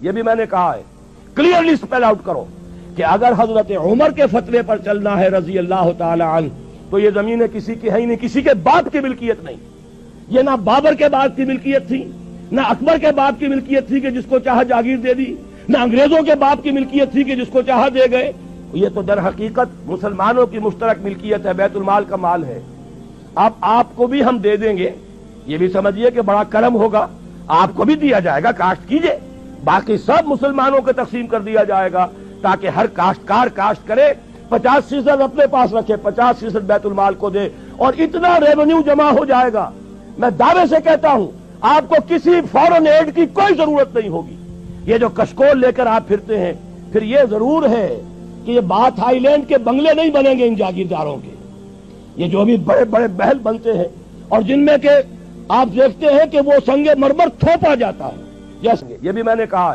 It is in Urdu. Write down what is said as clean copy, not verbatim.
یہ بھی میں نے کہا ہے، کلیئرلی اسپیل آؤٹ کرو کہ اگر حضرت عمر کے فتوے پر چلنا ہے رضی اللہ تعالی عنہ تو یہ زمینیں کسی کی ہے ہی نہیں، کسی کے باپ کی ملکیت نہیں. یہ نہ بابر کے باپ کی ملکیت تھی، نہ اکبر کے باپ کی ملکیت تھی کہ جس کو چاہا جاگیر دے دی، نہ انگریزوں کے باپ کی ملکیت تھی کہ جس کو چاہا دے گئے. یہ تو در حقیقت مسلمانوں کی مشترک ملکیت ہے، بیت المال کا مال ہے. اب آپ کو بھی ہم دے دیں گے، یہ بھی سمجھیے کہ بڑا کرم ہوگا، آپ کو بھی دیا جائے گا، کاشت کیجئے، باقی سب مسلمانوں کو تقسیم کر دیا جائے گا تاکہ ہر کاشتکار کاشت کرے، 50% اپنے پاس رکھے، 50% بیت المال کو دے، اور اتنا ریونیو جمع ہو جائے گا. میں دعوے سے کہتا ہوں آپ کو کسی فورن ایڈ کی کوئی ضرورت نہیں ہوگی. یہ جو کشکول لے کر آپ پھرتے ہیں، پھر یہ ضرور ہے کہ یہ بات تھائی لینڈ کے بنگلے نہیں بنیں گے ان جاگیرداروں کے. یہ جو بھی بڑے بڑے محل بنتے ہیں اور جن میں کہ آپ دیکھتے ہیں کہ وہ سنگ مرمر تھوپا جاتا ہے، یہ بھی میں نے کہا ہے.